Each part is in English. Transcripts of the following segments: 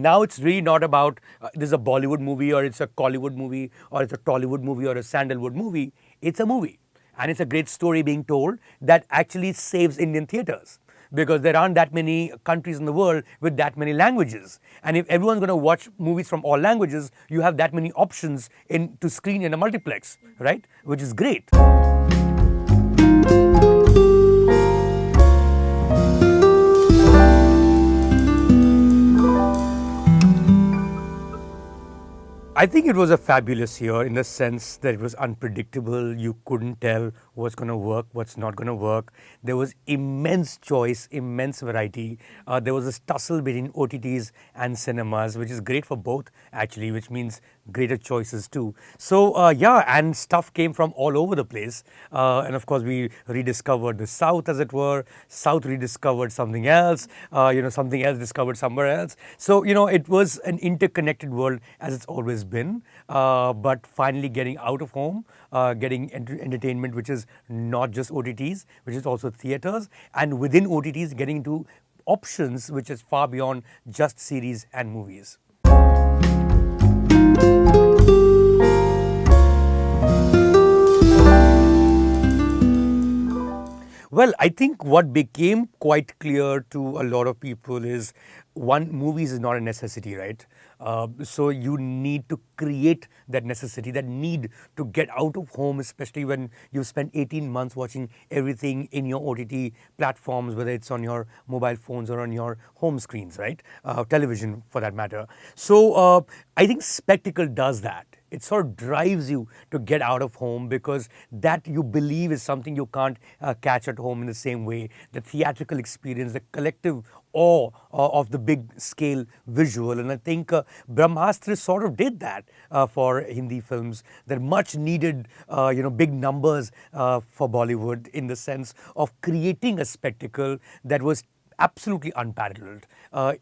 now it's really not about this is a Bollywood movie or it's a Collywood movie or it's a Tollywood movie or a Sandalwood movie. It's a movie. And it's a great story being told that actually saves Indian theatres. Because there aren't that many countries in the world with that many languages. And if everyone's going to watch movies from all languages, you have that many options to screen in a multiplex, right? Which is great. I think it was a fabulous year in the sense that it was unpredictable. You couldn't tell what's going to work, what's not going to work. There was immense choice, immense variety. There was a tussle between OTTs and cinemas, which is great for both actually, which means greater choices too. So yeah, and stuff came from all over the place. And of course, we rediscovered the South, as it were. South rediscovered something else. Something else discovered somewhere else. So, it was an interconnected world as it's always been, but finally getting out of home, getting entertainment which is not just OTTs, which is also theatres, and within OTTs getting into options which is far beyond just series and movies. Well, I think what became quite clear to a lot of people is movies is not a necessity, right? So you need to create that necessity, that need to get out of home, especially when you've spent 18 months watching everything in your OTT platforms, whether it's on your mobile phones or on your home screens, right? Television for that matter. So I think spectacle does that. It sort of drives you to get out of home because that you believe is something you can't catch at home in the same way. The theatrical experience, the collective awe of the big scale visual. And I think Brahmastra sort of did that for Hindi films. They're much needed, big numbers for Bollywood in the sense of creating a spectacle that was absolutely unparalleled.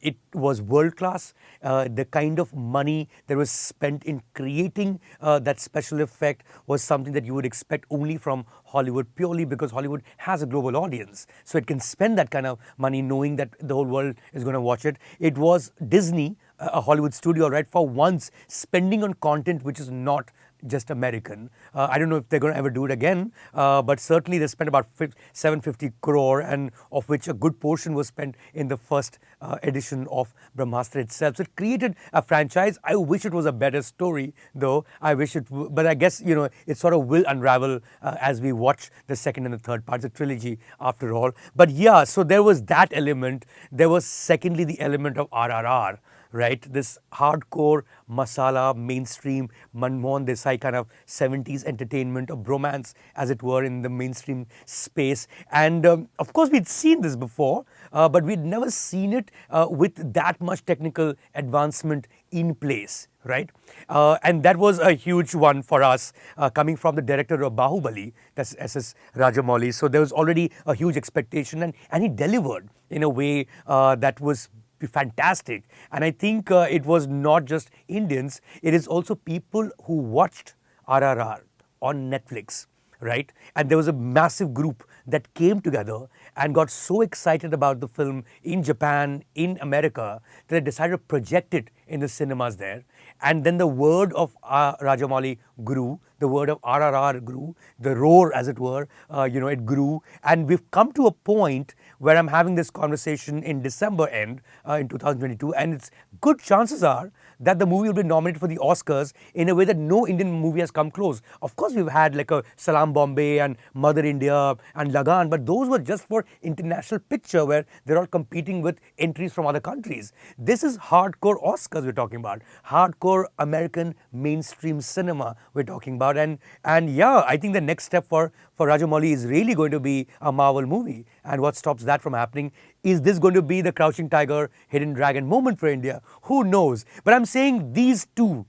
It was world class. The kind of money that was spent in creating that special effect was something that you would expect only from Hollywood, purely because Hollywood has a global audience. So it can spend that kind of money knowing that the whole world is going to watch it. It was Disney, a Hollywood studio, right, for once spending on content which is not just American. I don't know if they're going to ever do it again, but certainly they spent about 750 crore, and of which a good portion was spent in the first edition of Brahmastra itself. So it created a franchise. I wish it was a better story, though. I wish it, but I guess, it sort of will unravel as we watch the second and the third parts, a trilogy after all. But yeah, so there was that element. There was secondly the element of RRR. Right, this hardcore masala, mainstream, Manmohan Desai kind of 70s entertainment, a bromance, as it were, in the mainstream space. And of course, we'd seen this before, but we'd never seen it with that much technical advancement in place. Right, and that was a huge one for us, coming from the director of Bahubali, that's S.S. Rajamouli. So there was already a huge expectation, and he delivered in a way that was fantastic. And I think it was not just Indians, it is also people who watched RRR on Netflix, right? And there was a massive group that came together and got so excited about the film in Japan, in America, that they decided to project it in the cinemas there. And then the word of Rajamouli grew, the word of RRR grew, the roar, as it were, it grew. And we've come to a point where I'm having this conversation in December end, in 2022, and it's good chances are that the movie will be nominated for the Oscars in a way that no Indian movie has come close. Of course, we've had like a Salam Bombay and Mother India and Lagan, but those were just for international picture where they're all competing with entries from other countries. This is hardcore Oscars we're talking about, hardcore American mainstream cinema we're talking about. And yeah, I think the next step for Rajamouli is really going to be a Marvel movie. And what stops that from happening? Is this going to be the Crouching Tiger, Hidden Dragon moment for India? Who knows? But I'm saying these two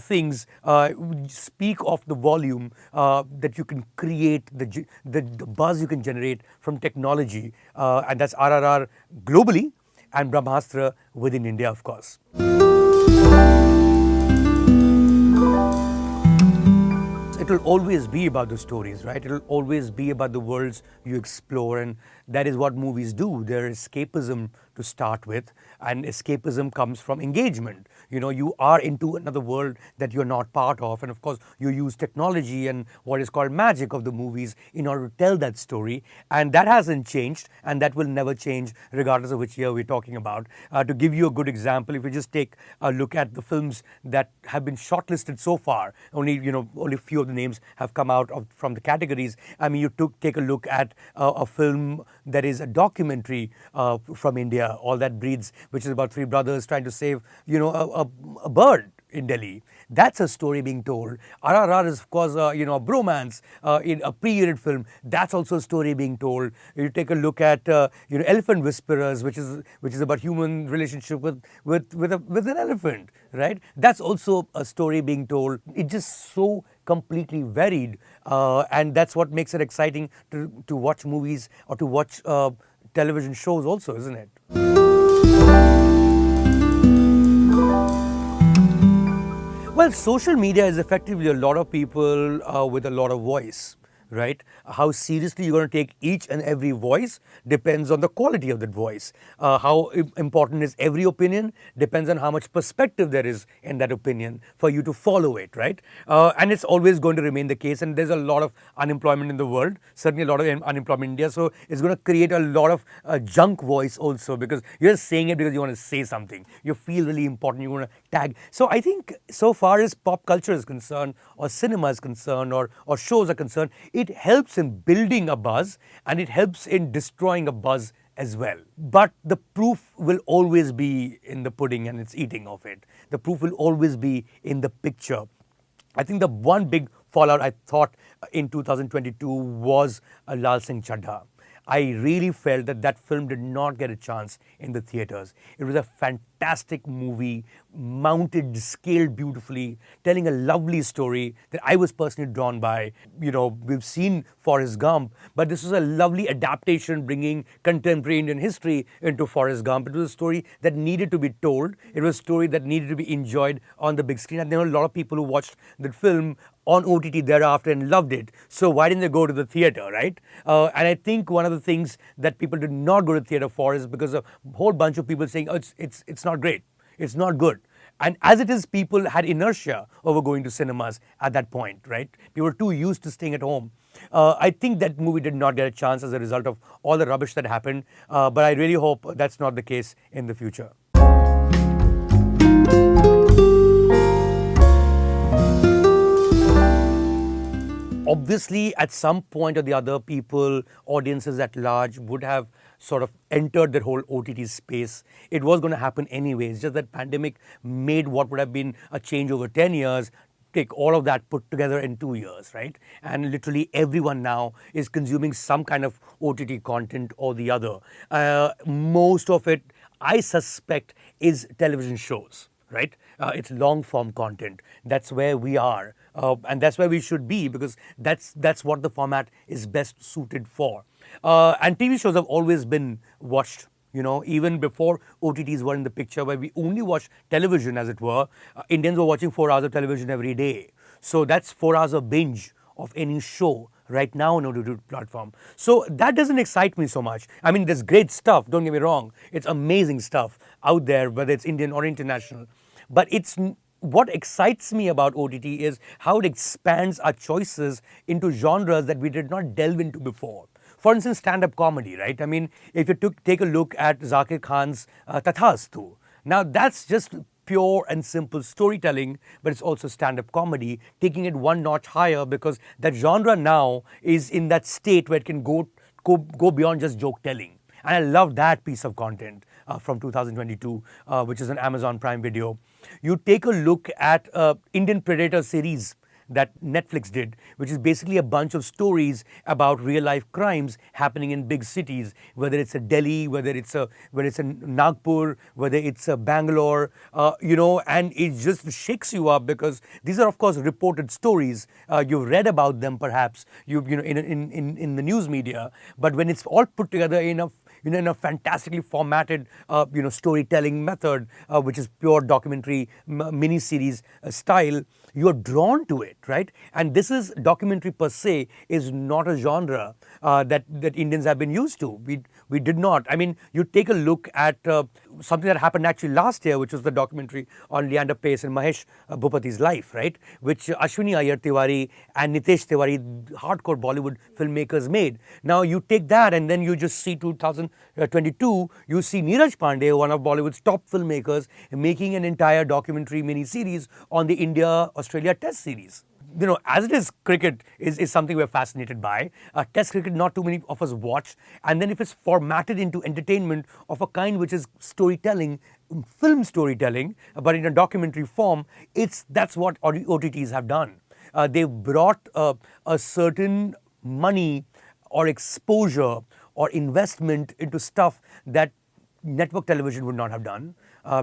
things speak of the volume that you can create, the buzz you can generate from technology. And that's RRR globally and Brahmastra within India, of course. It will always be about the stories, right? It will always be about the worlds you explore, and that is what movies do. They're escapism to start with, and escapism comes from engagement. You are into another world that you're not part of, and of course you use technology and what is called magic of the movies in order to tell that story, and that hasn't changed, and that will never change regardless of which year we're talking about. To give you a good example, if you just take a look at the films that have been shortlisted so far, only a few of the names have come out from the categories. I mean, take a look at a film that is a documentary from India, All That Breathes, which is about three brothers trying to save, a bird in Delhi. That's a story being told. RRR is, of course, a bromance in a pre-unit film. That's also a story being told. You take a look at Elephant Whisperers, which is about human relationship with an elephant, right? That's also a story being told. It's just so completely varied, and that's what makes it exciting to watch movies or to watch television shows also, isn't it? Well, social media is effectively a lot of people with a lot of voice, right? How seriously you're going to take each and every voice depends on the quality of that voice. How important is every opinion depends on how much perspective there is in that opinion for you to follow it, right? And it's always going to remain the case. And there's a lot of unemployment in the world, certainly a lot of unemployment in India. So it's going to create a lot of junk voice also, because you're just saying it because you want to say something. You feel really important. You want to tag. So I think so far as pop culture is concerned, or cinema is concerned, or shows are concerned, it helps in building a buzz and it helps in destroying a buzz as well. But the proof will always be in the pudding and its eating of it. The proof will always be in the picture. I think the one big fallout I thought in 2022 was Laal Singh Chadda. I really felt that film did not get a chance in the theaters. It was a fantastic movie, mounted, scaled beautifully, telling a lovely story that I was personally drawn by. We've seen Forrest Gump, but this was a lovely adaptation bringing contemporary Indian history into Forrest Gump. It was a story that needed to be told. It was a story that needed to be enjoyed on the big screen. And there were a lot of people who watched that film on OTT thereafter and loved it. So why didn't they go to the theater, right? And I think one of the things that people did not go to the theater for is because of a whole bunch of people saying, oh, it's not great, it's not good. And as it is, people had inertia over going to cinemas at that point, right? People were too used to staying at home. I think that movie did not get a chance as a result of all the rubbish that happened. But I really hope that's not the case in the future. Obviously, at some point or the other, audiences at large would have sort of entered that whole OTT space. It was going to happen anyways, just that pandemic made what would have been a change over 10 years take all of that put together in 2 years, right? And literally everyone now is consuming some kind of OTT content or the other. Most of it, I suspect, is television shows, right? It's long form content. That's where we are. And that's where we should be, because that's what the format is best suited for. And TV shows have always been watched, even before OTTs were in the picture, where we only watched television, as it were. Indians were watching 4 hours of television every day. So that's 4 hours of binge of any show right now on OTT platform. So that doesn't excite me so much. I mean, there's great stuff, don't get me wrong. It's amazing stuff out there, whether it's Indian or international. But what excites me about OTT is how it expands our choices into genres that we did not delve into before. For instance, stand-up comedy, right? I mean, if you take a look at Zakir Khan's Tathastu, now that's just pure and simple storytelling, but it's also stand-up comedy, taking it one notch higher, because that genre now is in that state where it can go beyond just joke telling. And I love that piece of content from 2022, which is an Amazon Prime Video. You take a look at Indian Predator series that Netflix did, which is basically a bunch of stories about real-life crimes happening in big cities, whether it's a Delhi, whether it's a Nagpur, whether it's a Bangalore, and it just shakes you up, because these are, of course, reported stories. You've read about them, perhaps, in the news media, but when it's all put together in a in a fantastically formatted, storytelling method, which is pure documentary mini-series style, you're drawn to it, right? And this is documentary per se is not a genre that Indians have been used to. We did not. I mean, you take a look at something that happened actually last year, which was the documentary on Leander Pace and Mahesh Bhupati's life, right? Which Ashwini Iyer Tiwari and Nitesh Tiwari, hardcore Bollywood filmmakers, made. Now you take that and then you just see 2022, you see Neeraj Pandey, one of Bollywood's top filmmakers, making an entire documentary mini-series on the India-Australia Test series. As it is, cricket is something we're fascinated by. Test cricket, not too many of us watch. And then if it's formatted into entertainment of a kind which is storytelling, film storytelling, but in a documentary form, that's what OTTs have done. They've brought a certain money or exposure or investment into stuff that network television would not have done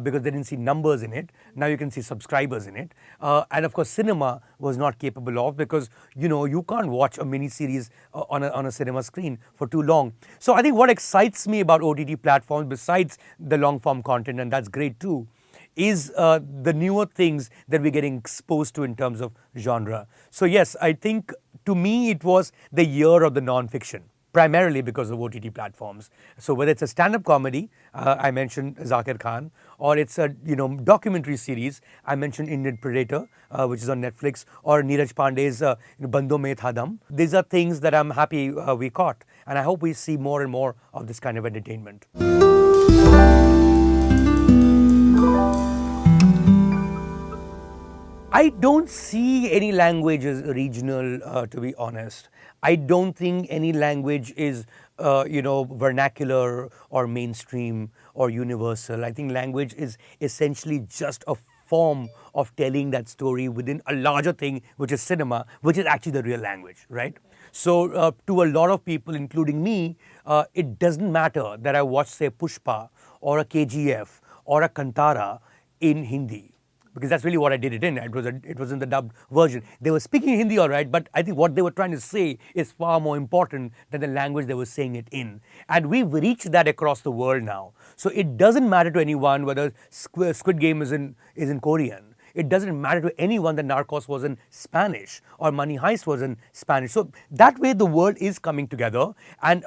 because they didn't see numbers in it. Now you can see subscribers in it. And of course, cinema was not capable of, because you can't watch a mini series on a cinema screen for too long. So I think what excites me about OTT platforms, besides the long form content, and that's great too, is the newer things that we're getting exposed to in terms of genre. So yes, I think to me it was the year of the non-fiction, primarily because of OTT platforms. So whether it's a stand-up comedy, I mentioned Zakir Khan, or it's a documentary series, I mentioned Indian Predator, which is on Netflix, or Neeraj Pandey's Bando Mein Tha Dam. These are things that I'm happy we caught, and I hope we see more and more of this kind of entertainment. I don't see any language as regional, to be honest. I don't think any language is, vernacular or mainstream or universal. I think language is essentially just a form of telling that story within a larger thing, which is cinema, which is actually the real language, right? So to a lot of people, including me, it doesn't matter that I watch, say, Pushpa or a KGF or a Kantara in Hindi, because that's really what I did it in. It was in the dubbed version. They were speaking Hindi all right, but I think what they were trying to say is far more important than the language they were saying it in. And we've reached that across the world now. So it doesn't matter to anyone whether Squid Game is in Korean. It doesn't matter to anyone that Narcos was in Spanish or Money Heist was in Spanish. So that way the world is coming together, and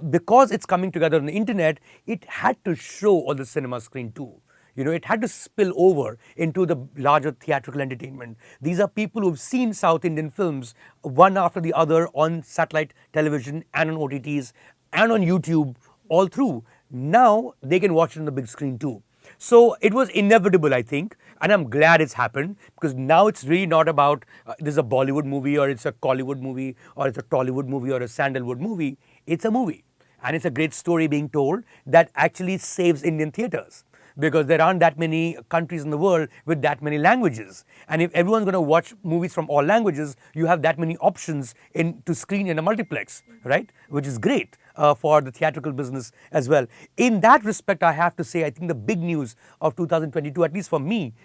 because it's coming together on the internet, it had to show on the cinema screen too. It had to spill over into the larger theatrical entertainment. These are people who've seen South Indian films one after the other on satellite television and on OTTs and on YouTube all through. Now they can watch it on the big screen too. So it was inevitable, I think, and I'm glad it's happened, because now it's really not about this is a Bollywood movie or it's a Collywood movie or it's a Tollywood movie or a Sandalwood movie. It's a movie, and it's a great story being told that actually saves Indian theatres, because there aren't that many countries in the world with that many languages. And if everyone's going to watch movies from all languages, you have that many options to screen in a multiplex, right? Which is great for the theatrical business as well. In that respect, I have to say, I think the big news of 2022, at least for me,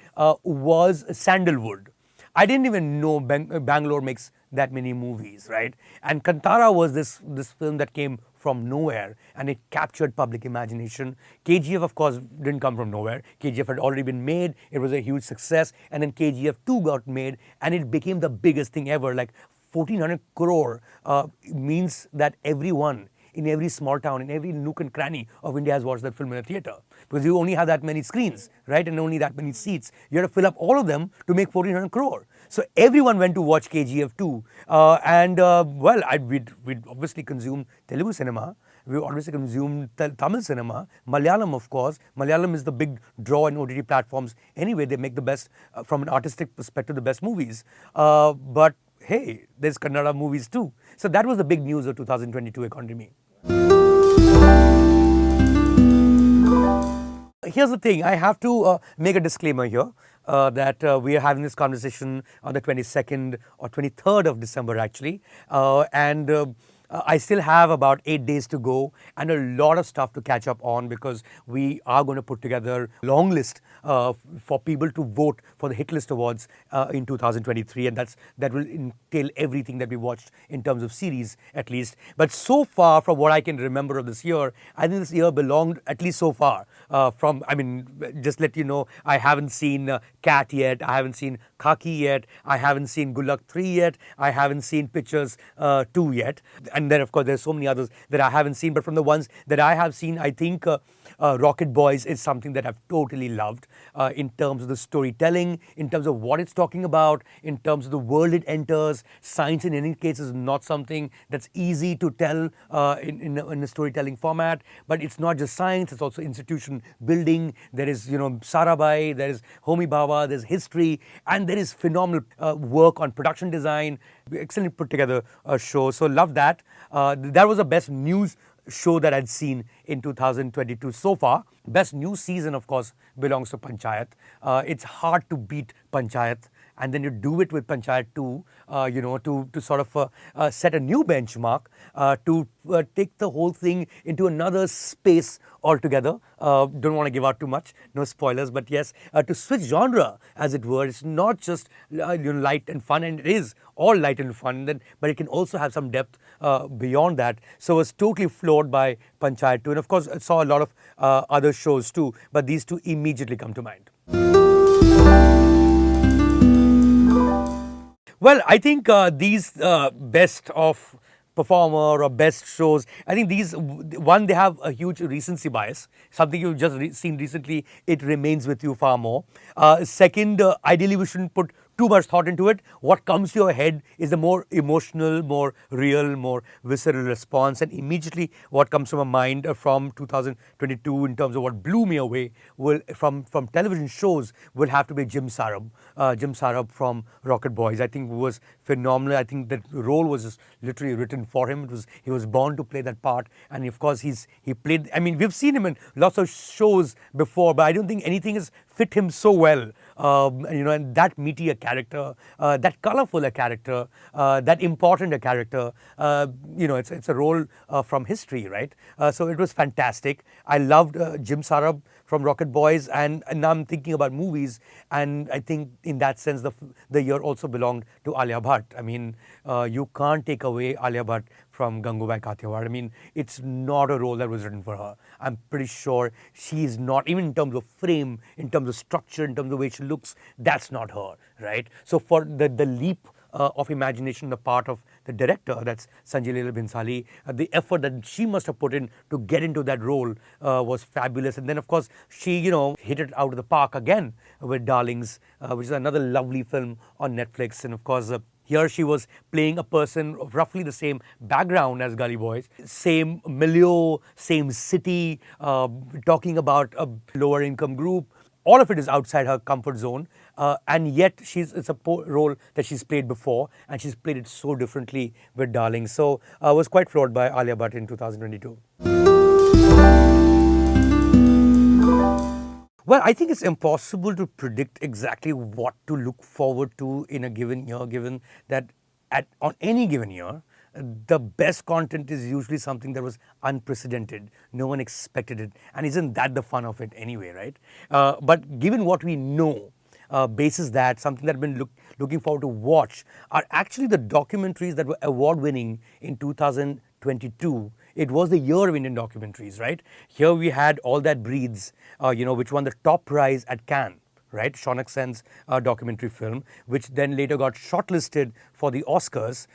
was Sandalwood. I didn't even know Bangalore makes that many movies, right? And Kantara was this film that came from nowhere, and it captured public imagination. KGF, of course, didn't come from nowhere. KGF had already been made. It was a huge success. And then KGF 2 got made, and it became the biggest thing ever. Like 1,400 crore means that everyone in every small town, in every nook and cranny of India has watched that film in a theatre. Because you only have that many screens, right? And only that many seats. You have to fill up all of them to make 1,400 crore. So everyone went to watch KGF 2. We'd obviously consumed Telugu cinema. We obviously consumed Tamil cinema. Malayalam, of course. Malayalam is the big draw in OTT platforms. Anyway, they make the best, from an artistic perspective, the best movies. But hey, there's Kannada movies too. So that was the big news of 2022, according to me. Here's the thing, I have to make a disclaimer here that we are having this conversation on the 22nd or 23rd of December actually, and I still have about 8 days to go and a lot of stuff to catch up on, because we are going to put together a long list for people to vote for the Hit List Awards in 2023, and that will entail everything that we watched in terms of series, at least. But so far, from what I can remember of this year, I think this year belonged, at least so far, just let you know, I haven't seen Cat yet, I haven't seen Khaki yet, I haven't seen Good Luck 3 yet, I haven't seen Pictures 2 yet, and then of course there's so many others that I haven't seen. But from the ones that I have seen, I think Rocket Boys is something that I've totally loved in terms of the storytelling, in terms of what it's talking about, in terms of the world it enters. Science in any case is not something that's easy to tell in a storytelling format, but it's not just science, it's also institution building. There is, Sarabhai, there is Homi Bhabha, there's history, and there is phenomenal work on production design. Excellently put together show. So love that. That was the best news show that I'd seen in 2022 so far. Best new season, of course, belongs to Panchayat. It's hard to beat Panchayat, and then you do it with Panchayat 2, to sort of set a new benchmark, to take the whole thing into another space altogether. Don't want to give out too much, no spoilers, but yes, to switch genre, as it were. It's not just light and fun, and it is all light and fun, but it can also have some depth beyond that. So I was totally floored by Panchayat 2, and of course I saw a lot of other shows too, but these two immediately come to mind. Well, I think these best of performer or best shows, I think these, one, they have a huge recency bias. Something you've just seen recently, it remains with you far more. Second, ideally we shouldn't put too much thought into it. What comes to your head is the more emotional, more real, more visceral response. And immediately what comes to my mind from 2022 in terms of what blew me away from television shows will have to be Jim Sarab. Jim Sarab from Rocket Boys, I think was phenomenal. I think that role was just literally written for him. He was born to play that part. And of course he played, we've seen him in lots of shows before, but I don't think anything has fit him so well. And that meaty a character, that colorful a character, that important a character. It's a role from history, right? So it was fantastic. I loved Jim Sarab from Rocket Boys, and now I'm thinking about movies, and I think in that sense the year also belonged to Alia Bhatt. You can't take away Alia Bhatt from Gangubai Kathiawar. It's not a role that was written for her. I'm pretty sure she's not, even in terms of frame, in terms of structure, in terms of the way she looks, that's not her, right? So for the leap of imagination on the part of the director, that's Sanjay Leela Bhansali, the effort that she must have put in to get into that role was fabulous. And then of course she, hit it out of the park again with Darlings, which is another lovely film on Netflix. And of course, here she was playing a person of roughly the same background as Gully Boys, same milieu, same city, talking about a lower income group. All of it is outside her comfort zone, and yet it's a role that she's played before, and she's played it so differently with Darling. So I was quite floored by Alia Bhatt in 2022. Well, I think it's impossible to predict exactly what to look forward to in a given year, given that on any given year, the best content is usually something that was unprecedented. No one expected it. And isn't that the fun of it anyway, right? But given what we know, basis that, something that I've been looking forward to watch are actually the documentaries that were award-winning in 2022. It was the year of Indian documentaries, right? Here we had All That Breathes, which won the top prize at Cannes, right? Shaunak Sen's documentary film, which then later got shortlisted for the Oscars.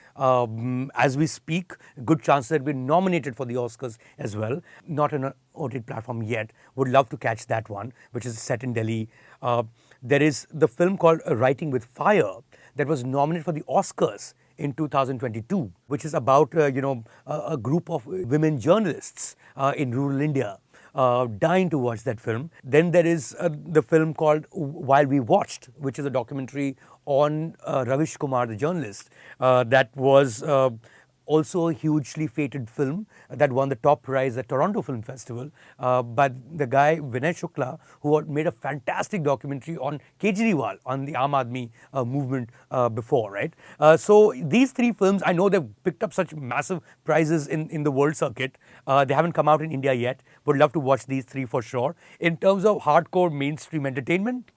As we speak, good chance that we're nominated for the Oscars as well. Not on an OTT platform yet. Would love to catch that one, which is set in Delhi. There is the film called Writing with Fire that was nominated for the Oscars in 2022, which is about a group of women journalists in rural India. Dying to watch that film. Then there is the film called While We Watched, which is a documentary on Ravish Kumar, the journalist. That was also a hugely fated film that won the top prize at Toronto Film Festival. But the guy Vinay Shukla, who had made a fantastic documentary on Kejriwal, on the Aam Aadmi movement before, right? So these three films, I know they've picked up such massive prizes in the world circuit. They haven't come out in India yet. Would love to watch these three for sure. In terms of hardcore mainstream entertainment,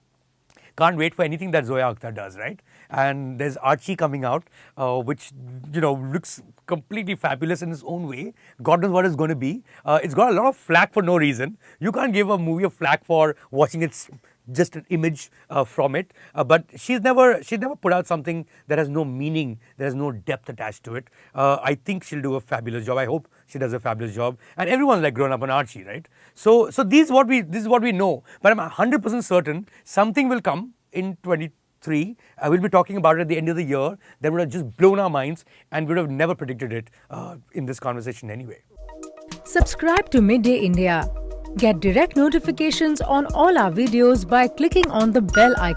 can't wait for anything that Zoya Akhtar does, right? And there's Archie coming out, which looks completely fabulous in its own way. God knows what it's going to be. It's got a lot of flack for no reason. You can't give a movie a flack for watching its just an image from it. But she's never put out something that has no meaning, that has no depth attached to it. I think she'll do a fabulous job. I hope she does a fabulous job. And everyone's like grown up on Archie, right? So this is what we know. But I'm 100% certain something will come in 23. We'll be talking about it at the end of the year. That would have just blown our minds, and we would have never predicted it in this conversation anyway. Subscribe to Midday India. Get direct notifications on all our videos by clicking on the bell icon.